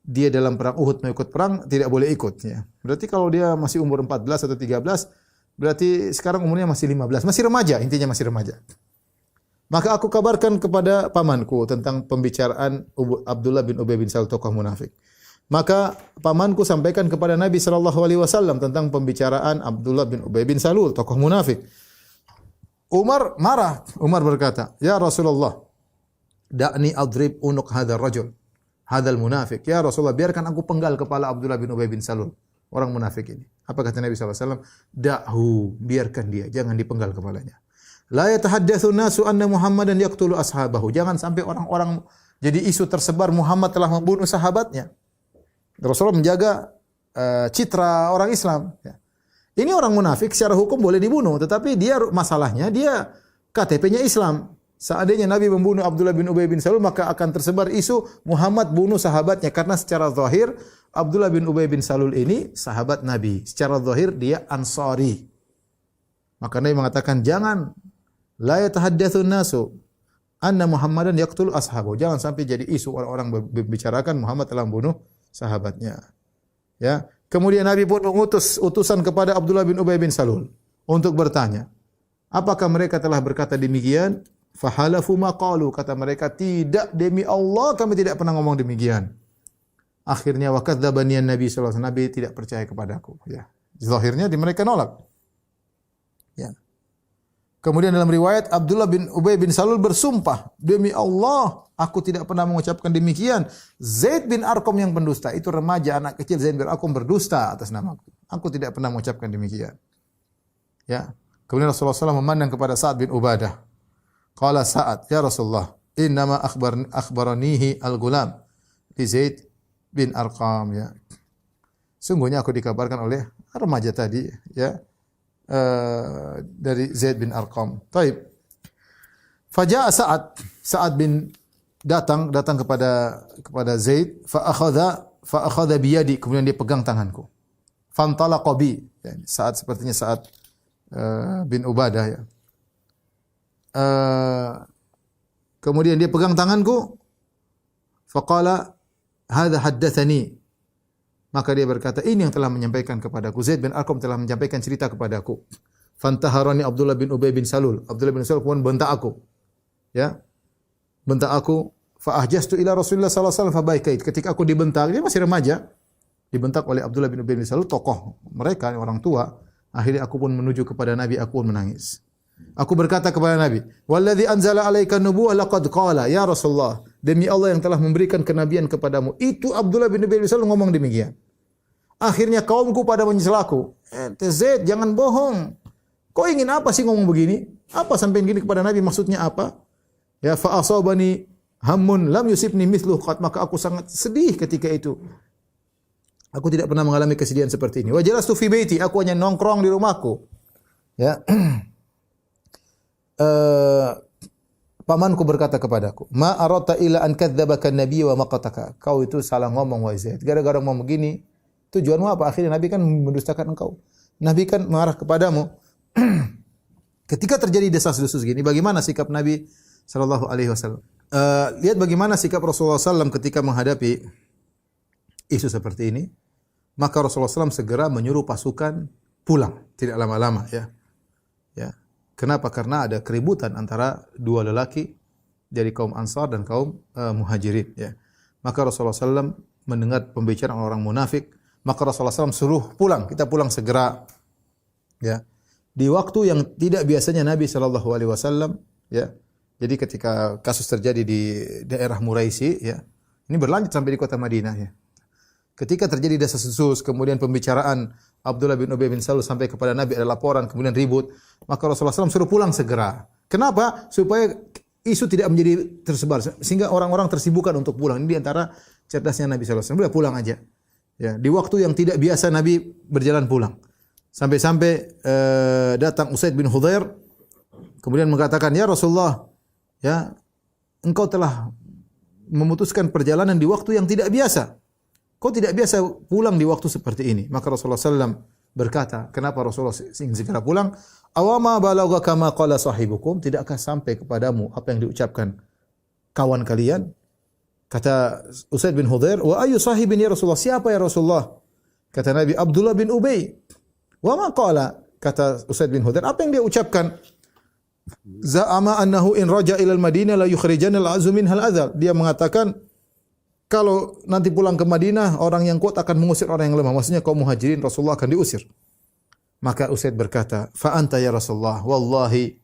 dia dalam perang Uhud mau ikut perang, tidak boleh ikut. Ya. Berarti kalau dia masih umur 14 atau 13, berarti sekarang umurnya masih 15. Masih remaja, intinya masih remaja. Maka aku kabarkan kepada pamanku tentang pembicaraan Abdullah bin Ubay bin Salul, tokoh munafik. Maka pamanku sampaikan kepada Nabi SAW tentang pembicaraan Abdullah bin Ubay bin Salul, tokoh munafik. Umar marah. Umar berkata, "Ya Rasulullah, da'ni adrib unuk hadzal rajul, hadzal munafik." Ya Rasulullah, biarkan aku penggal kepala Abdullah bin Ubay bin Salul, orang munafik ini. Apa kata Nabi SAW? Da'hu, biarkan dia, jangan dipenggal kepalanya. La yatahaddatsu nasu anna Muhammadan yaqtulu ashabahu. Jangan sampai orang-orang jadi isu tersebar Muhammad telah membunuh sahabatnya. Rasulullah menjaga citra orang Islam. Ya. Ini orang munafik secara hukum boleh dibunuh, tetapi dia masalahnya dia KTP-nya Islam. Seandainya Nabi membunuh Abdullah bin Ubay bin Salul, maka akan tersebar isu Muhammad bunuh sahabatnya, karena secara zahir Abdullah bin Ubay bin Salul ini sahabat Nabi. Secara zahir dia Ansari. Maka Nabi mengatakan jangan la yatahaddatsun nasu anna Muhammadan yaqtulu ashabahu. Jangan sampai jadi isu orang-orang membicarakan Muhammad telah membunuh sahabatnya. Ya. Kemudian Nabi pun mengutus utusan kepada Abdullah bin Ubay bin Salul untuk bertanya, apakah mereka telah berkata demikian? Fahalafu ma qalu, kata mereka, tidak, demi Allah kami tidak pernah ngomong demikian. Akhirnya wa kadzdzabani Nabi sallallahu alaihi wasallam, Nabi tidak percaya kepadaku, ya. Zahirnya di mereka nolak. Ya. Kemudian dalam riwayat Abdullah bin Ubay bin Salul bersumpah, demi Allah aku tidak pernah mengucapkan demikian. Zaid bin Arqam yang pendusta, itu remaja anak kecil Zaid bin Arqam berdusta atas namaku. Aku tidak pernah mengucapkan demikian. Ya. Kemudian Rasulullah SAW memandang kepada Sa'ad bin Ubadah. Qala Sa'ad, ya Rasulullah, innama akhbaranihi al-gulam li Zaid bin Arqam, ya. Sungguhnya aku dikabarkan oleh remaja tadi, ya. Dari Zaid bin Arqam. Taib. Faja'a Sa'ad bin datang kepada Zaid, fa akhadha bi yadi, kemudian dia pegang tanganku. Fantalaqa bi, ya, Sa'ad sepertinya Sa'ad bin Ubadah, ya. Kemudian dia pegang tanganku, faqala hadza haddatsani. Maka dia berkata, ini yang telah menyampaikan kepadaku. Zaid bin Arqam telah menyampaikan cerita kepadaku. Fantaharani Abdullah bin Ubay bin Salul. Abdullah bin Salul pun bentak aku. Ya. Bentak aku. Fa ahjastu ila Rasulullah sallallahu alaihi wasallam fa baikait. Ketika aku dibentak, dia masih remaja. Dibentak oleh Abdullah bin Ubay bin Salul, tokoh mereka, orang tua. Akhirnya aku pun menuju kepada Nabi, aku pun menangis. Aku berkata kepada Nabi, "Walladzi anzala 'alaika nubuwah laqad qala ya Rasulullah." Demi Allah yang telah memberikan kenabian kepadamu, itu Abdullah bin Ubay bin Salul ngomong demikian. Akhirnya kaumku pada menyesal aku. Zaid, jangan bohong. Kau ingin apa sih ngomong begini? Apa sampai gini kepada Nabi, maksudnya apa? Ya, fa asabani hammun lam yusibni mithluh qad, maka aku sangat sedih ketika itu. Aku tidak pernah mengalami kesedihan seperti ini. Wa jalastu fi baiti, aku hanya nongkrong di rumahku. Ya. Pamanku berkata kepadaku, "Ma arata ila an kadzdzabaka an-nabiy wa maqataka." Kau itu salah ngomong wahai Zaid. Gara-gara ngomong begini, tujuanmu apa? Akhirnya Nabi kan mendustakan engkau. Nabi kan marah kepadamu. Ketika terjadi desas-desus gini, bagaimana sikap Nabi sallallahu alaihi wasallam? Lihat bagaimana sikap Rasulullah SAW ketika menghadapi isu seperti ini. Maka Rasulullah SAW segera menyuruh pasukan pulang, tidak lama-lama, ya. Ya. Kenapa? Karena ada keributan antara dua lelaki dari kaum Ansar dan kaum Muhajirin. Ya. Maka Rasulullah SAW mendengar pembicaraan orang munafik, maka Rasulullah SAW suruh pulang, kita pulang segera. Ya. Di waktu yang tidak biasanya Nabi SAW, ya. Jadi ketika kasus terjadi di daerah Muraisi, ya, ini berlanjut sampai di kota Madinah. Ya. Ketika terjadi desas-desus, kemudian pembicaraan Abdullah bin Ubay bin Salul sampai kepada Nabi, ada laporan, kemudian ribut, maka Rasulullah SAW suruh pulang segera. Kenapa? Supaya isu tidak menjadi tersebar, sehingga orang-orang tersibukkan untuk pulang. Ini diantara cerdasnya Nabi SAW. Sudah pulang aja. Ya, di waktu yang tidak biasa Nabi berjalan pulang. Sampai-sampai datang Usaid bin Hudhair, kemudian mengatakan, ya Rasulullah, ya, engkau telah memutuskan perjalanan di waktu yang tidak biasa. Kau tidak biasa pulang di waktu seperti ini. Maka Rasulullah SAW berkata, kenapa Rasulullah ingin segera pulang? Awama balagha kama qala sahibukum, tidakkah sampai kepadamu apa yang diucapkan kawan kalian? Kata Usaid bin Hudhair, wa ayu sahibin ya Rasulullah? Siapa ya Rasulullah? Kata Nabi, Abdullah bin Ubay. Wa ma qala? Kata Usaid bin Hudhair, apa yang dia ucapkan? Za'ama annahu in raja ila al-Madinah la yukhrijanna al-'azmu minhal adzal. Dia mengatakan kalau nanti pulang ke Madinah, orang yang kuat akan mengusir orang yang lemah. Maksudnya kaum Muhajirin, Rasulullah akan diusir. Maka Usaid berkata, fa anta ya Rasulullah, wallahi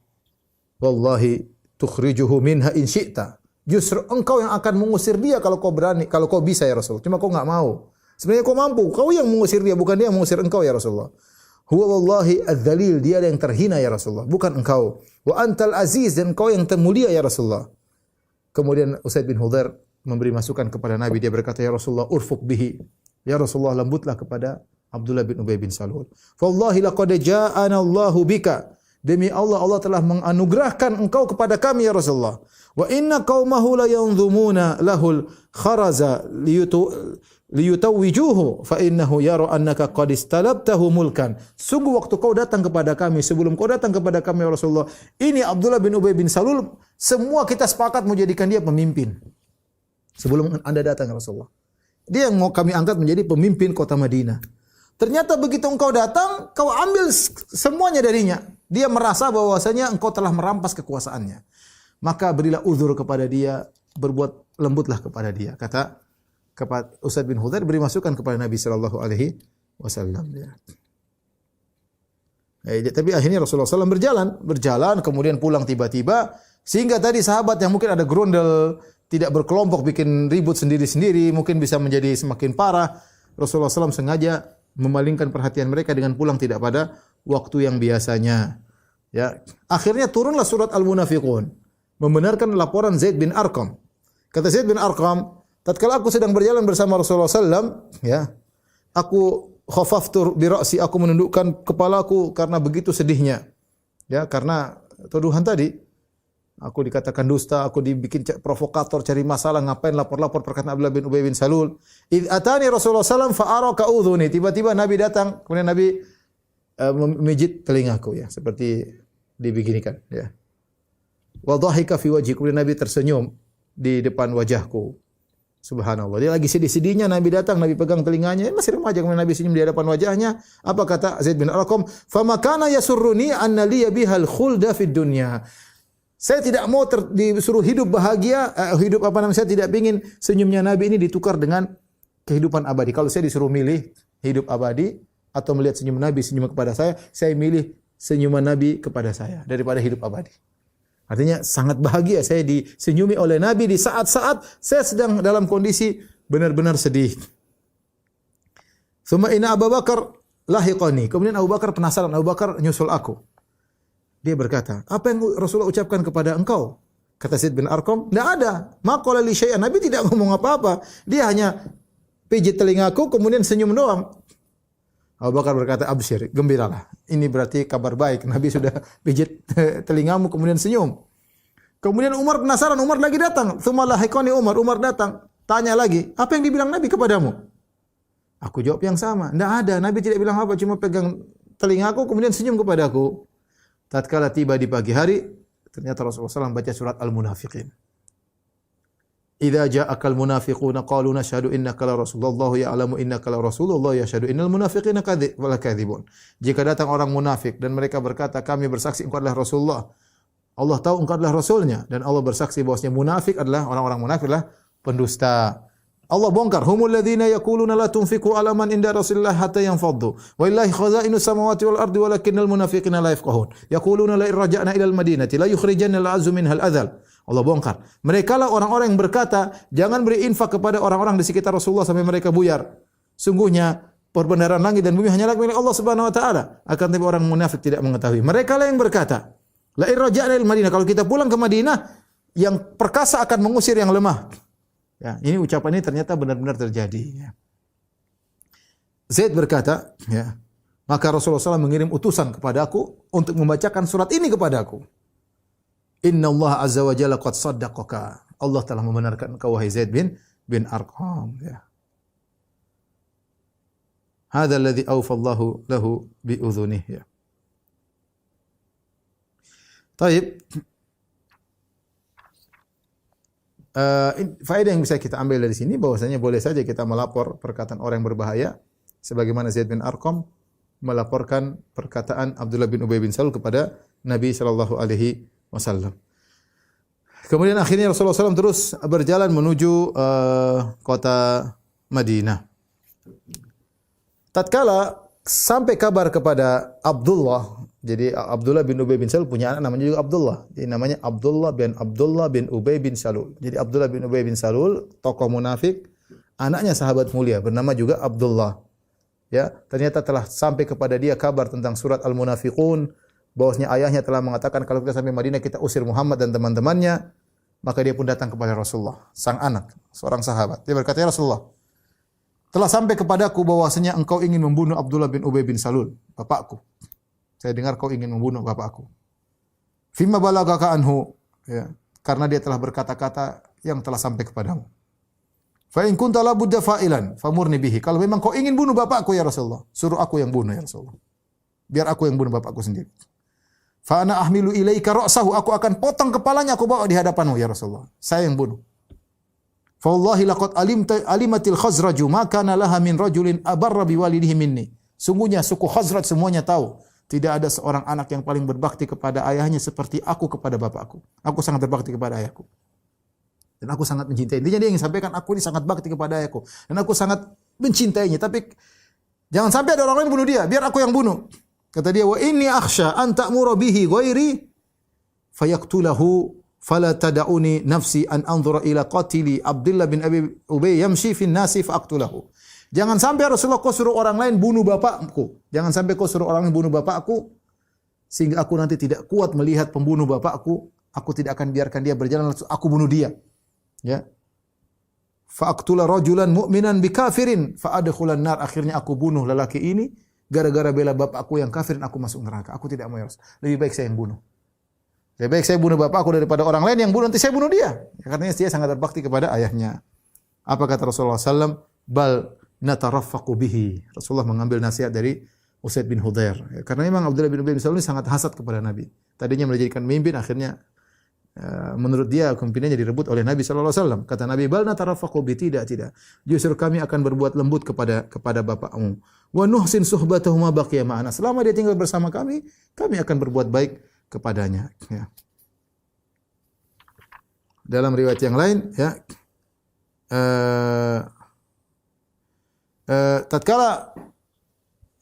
tukhrijuhu minha in syi'ta. Justru engkau yang akan mengusir dia kalau kau berani, kalau kau bisa ya Rasulullah. Cuma kau enggak mau. Sebenarnya kau mampu, kau yang mengusir dia, bukan dia yang mengusir engkau ya Rasulullah. Huwa wallahi adzalil, dia yang terhina ya Rasulullah, bukan engkau. Wa antal aziz, dan engkau yang termulia ya Rasulullah. Kemudian Usaid bin Hudhair memberi masukan kepada Nabi, dia berkata, ya Rasulullah urfuq bihi. Ya Rasulullah, lembutlah kepada Abdullah bin Ubay bin Salul. Wallahi laqad ja'ana Allahu bika. Demi Allah, Allah telah menganugerahkan engkau kepada kami ya Rasulullah. Wa inna qaumahu la yanzumuna lahul kharaza liyutawwijuhu fa innahu yara annaka qad istalabtahu mulkan. Sungguh waktu kau datang kepada kami, sebelum kau datang kepada kami ya Rasulullah, ini Abdullah bin Ubay bin Salul, semua kita sepakat menjadikan dia pemimpin. Sebelum Anda datang ya Rasulullah, dia yang mau kami angkat menjadi pemimpin kota Madinah. Ternyata begitu engkau datang, kau ambil semuanya darinya. Dia merasa bahwasanya engkau telah merampas kekuasaannya. Maka berilah uzur kepada dia, berbuat lembutlah kepada dia. Kata Usaid bin Hudhair, beri masukan kepada Nabi sallallahu alaihi wasallam. Tapi akhirnya Rasulullah SAW berjalan, kemudian pulang tiba-tiba, sehingga tadi sahabat yang mungkin ada gerundel, tidak berkelompok, bikin ribut sendiri-sendiri, mungkin bisa menjadi semakin parah. Rasulullah SAW sengaja memalingkan perhatian mereka dengan pulang tidak pada waktu yang biasanya. Ya, akhirnya turunlah surat Al-Munafiqun, membenarkan laporan Zaid bin Arqam. Kata Zaid bin Arqam, tatkala aku sedang berjalan bersama Rasulullah SAW, ya, aku khafaftu bi ra'si, aku menundukkan kepalaku karena begitu sedihnya. Ya, karena tuduhan tadi. Aku dikatakan dusta, aku dibikin provokator, cari masalah, ngapain lapor-lapor perkataan Abdullah bin Ubay bin Salul. Idh atani Rasulullah SAW fa'araka udhuni. Tiba-tiba Nabi datang, kemudian Nabi memijit telingaku, ya, seperti dibeginikan, ya. Wa dhahika fi wajhi, kemudian Nabi tersenyum di depan wajahku. Subhanallah. Dia lagi sedih-sedihnya, Nabi datang, Nabi pegang telinganya, masih remaja, kemudian Nabi senyum di hadapan wajahnya. Apa kata Zaid bin Arqam? Fama kana yasurruni anna liya bihal khulda fid dunya. Saya tidak mau disuruh hidup bahagia, saya tidak ingin senyumnya Nabi ini ditukar dengan kehidupan abadi. Kalau saya disuruh milih hidup abadi atau melihat senyum Nabi senyum kepada saya milih senyuman Nabi kepada saya daripada hidup abadi. Artinya sangat bahagia saya disenyumi oleh Nabi di saat-saat saya sedang dalam kondisi benar-benar sedih. Tsumma inna Abu Bakar lahiqani. Kemudian Abu Bakar penasaran, Abu Bakar nyusul aku. Dia berkata, apa yang Rasulullah ucapkan kepada engkau? Kata Zaid bin Arqam, tidak ada. Ma qala li syai'an. Nabi tidak ngomong apa-apa. Dia hanya pijit telingaku, kemudian senyum doang. Abu Bakar berkata, absyir, gembiralah. Ini berarti kabar baik. Nabi sudah pijit telingamu, kemudian senyum. Kemudian Umar penasaran, Umar lagi datang. Tsumma lahiqani Umar datang. Tanya lagi, apa yang dibilang Nabi kepadamu? Aku jawab yang sama. Tidak ada. Nabi tidak bilang apa, cuma pegang telingaku, kemudian senyum kepadaku. Tatkala tiba di pagi hari, ternyata Rasulullah SAW baca surat Al-Munafiqin. Idza ja'akal munafiquna qalu nashhadu innaka la rasulullah ya'lamu innaka la rasulullah yashhadu innal munafiqina kadhibun. Jika datang orang munafik dan mereka berkata kami bersaksi engkau adalah Rasulullah, Allah tahu engkau adalah Rasulnya, dan Allah bersaksi bahwasanya munafik adalah orang-orang munafik adalah pendusta. Allah bongkar, humul ladzina yaquluna la tunfiqu ala man inda Rasulillah hatta yanfaddu. Walillahi khazainus samawati wal ardi walakinnal munafiqina la yafqahun. Yaquluna la irja'na ila al-madinati la yukhrijanna al-'azzu minhal adzal. Allah bongkar. Mereka lah orang-orang yang berkata, jangan beri infak kepada orang-orang di sekitar Rasulullah sampai mereka buyar. Sungguhnya perbenaran langit dan bumi hanyalah milik Allah Subhanahu wa taala. Akan tetapi orang munafik tidak mengetahui. Mereka lah yang berkata, la irja'na ila al-madinah, kalau kita pulang ke Madinah, yang perkasa akan mengusir yang lemah. Ya, ini ucapan ini ternyata benar-benar terjadi. Ya. Zaid berkata, ya, maka Rasulullah SAW mengirim utusan kepadaku untuk membacakan surat ini kepadaku. Inna Allah azza wa jalla qad saddaqaka. Allah telah membenarkan engkau wahai Zaid bin Arqam. Ya. Hadza alladhi awfa Allahu lahu bi udhunih. Ya. Taib. Faedah yang bisa kita ambil dari sini bahwasanya boleh saja kita melapor perkataan orang yang berbahaya sebagaimana Zaid bin Arqam melaporkan perkataan Abdullah bin Ubay bin Salul kepada Nabi sallallahu alaihi wasallam. Kemudian akhirnya Rasulullah SAW terus berjalan menuju kota Madinah. Tatkala sampai kabar kepada Abdullah, jadi Abdullah bin Ubay bin Salul punya anak namanya juga Abdullah. Jadi namanya Abdullah bin Ubay bin Salul. Jadi Abdullah bin Ubay bin Salul, tokoh munafik, anaknya sahabat mulia bernama juga Abdullah. Ya, ternyata telah sampai kepada dia kabar tentang surat Al-Munafiqun, bahwasanya ayahnya telah mengatakan kalau kita sampai Madinah kita usir Muhammad dan teman-temannya. Maka dia pun datang kepada Rasulullah, sang anak, seorang sahabat. Dia berkata, "Ya Rasulullah, telah sampai kepadaku bahwasanya engkau ingin membunuh Abdullah bin Ubay bin Salul, bapakku. Saya dengar kau ingin membunuh bapakku. Fima balagaka anhu, ya, karena dia telah berkata-kata yang telah sampai kepadamu. Fa in kunta la budda fa'ilan famurni bihi. Kalau memang kau ingin bunuh bapakku ya Rasulullah, suruh aku yang bunuh ya Rasulullah. Biar aku yang bunuh bapakku sendiri. Fa ana ahmilu ilaika ra'sahu, aku akan potong kepalanya, aku bawa di hadapanmu ya Rasulullah. Saya yang bunuh. Fa wallahi laqad alimatil Khazraju ma kana laha min rajulin abarra biwalidihi minni. Sungguhnya suku Khazraj semuanya tahu, tidak ada seorang anak yang paling berbakti kepada ayahnya seperti aku kepada bapakku. Aku sangat berbakti kepada ayahku. Dan aku sangat mencintai. Intinya dia ingin sampaikan, aku ini sangat bakti kepada ayahku. Dan aku sangat mencintainya. Tapi jangan sampai ada orang lain bunuh dia. Biar aku yang bunuh. Kata dia, wa inni akhsha an ta'mura bihi ghairi fayaqtulahu fala tad'uni nafsi an anzura ila qatili Abdullah bin Abi Ubay yamshi fin nasi faqtulahu. Jangan sampai Rasulullah kau suruh orang lain bunuh bapakku. Jangan sampai kau suruh orang lain bunuh bapakku sehingga aku nanti tidak kuat melihat pembunuh bapakku. Aku tidak akan biarkan dia berjalan, aku bunuh dia. Ya. Faqtula rajulan mu'minan bikafirin fa adkhulan nar. Akhirnya aku bunuh lelaki ini gara-gara bela bapakku yang kafir dan aku masuk neraka. Aku tidak mau ya Rasul. Lebih baik saya yang bunuh. Lebih baik saya bunuh bapakku daripada orang lain yang bunuh, nanti saya bunuh dia. Ya, karena dia sangat berbakti kepada ayahnya. Apa kata Rasulullah SAW? Bal nataraffaqu bihi. Rasulullah mengambil nasihat dari Usaid bin Hudhair. Ya, karena memang Abdullah bin Ubay bin Salul ini sangat hasad kepada Nabi. Tadinya menjadikan pemimpin, akhirnya menurut dia pimpinannya direbut oleh Nabi SAW. Kata Nabi, bal nataraffaqu bihi, tidak. Justru kami akan berbuat lembut kepada bapakmu. Wa nuhsin suhbatahu ma baqiya ma'ana. Selama dia tinggal bersama kami akan berbuat baik kepadanya. Ya. Dalam riwayat yang lain, ya, tatkala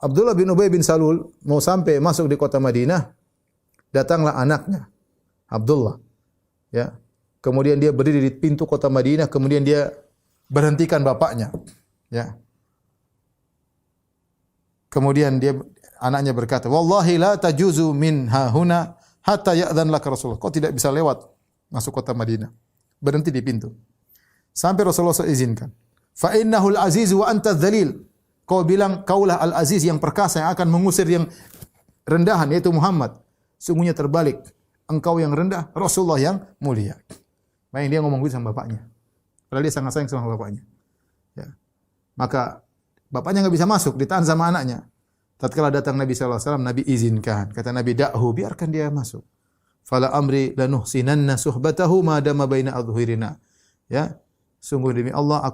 Abdullah bin Ubay bin Salul mau sampai masuk di kota Madinah, datanglah anaknya Abdullah. Ya. Kemudian dia berdiri di pintu kota Madinah, kemudian dia berhentikan bapaknya. Ya. Kemudian anaknya berkata, "Wallahi la tajuzu min hahuna hatta ya'dhan lak Rasulullah." Kau tidak bisa lewat masuk kota Madinah. Berhenti di pintu. Sampai Rasulullah SAW izinkan. Fa innahul aziz wa anta dzalil. Kau bilang kaulah al-aziz yang perkasa yang akan mengusir yang rendahan yaitu Muhammad. Sungguhnya terbalik. Engkau yang rendah, Rasulullah yang mulia. Makanya dia ngomong gitu sama bapaknya. Padahal dia sangat sayang sama bapaknya. Ya. Maka bapaknya enggak bisa masuk, ditahan sama anaknya. Tatkala datang Nabi sallallahu alaihi wasallam, Nabi izinkan. Kata Nabi, "Da'hu, biarkan dia masuk." Fala amri lanuhsinanna suhbatahu ma dama baina adhhirina. Ya. Sungguh demi Allah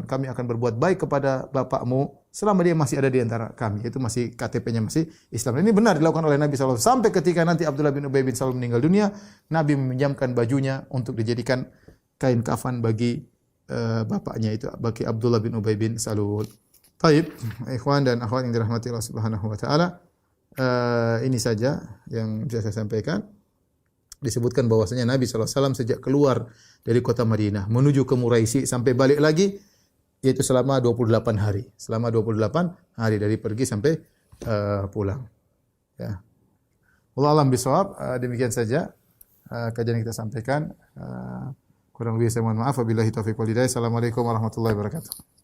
kami akan berbuat baik kepada bapakmu selama dia masih ada di antara kami. Itu masih KTP-nya masih Islam. Ini benar dilakukan oleh Nabi sallallahu alaihi wasallam sampai ketika nanti Abdullah bin Ubay bin Salul meninggal dunia, Nabi meminjamkan bajunya untuk dijadikan kain kafan bagi bapaknya itu, bagi Abdullah bin Ubay bin Salul. Baik, ikhwan dan akhwat yang dirahmati Allah Subhanahu wa taala, ini saja yang bisa saya sampaikan. Disebutkan bahwasanya Nabi SAW sejak keluar dari kota Madinah menuju ke Muraisi sampai balik lagi yaitu selama 28 hari. Selama 28 hari dari pergi sampai pulang. Ya. Wallahu a'lam bishawab. Demikian saja kajian yang kita sampaikan. Kurang lebih saya mohon maaf. Wabillahi taufiq wal hidayah. Assalamualaikum warahmatullahi wabarakatuh.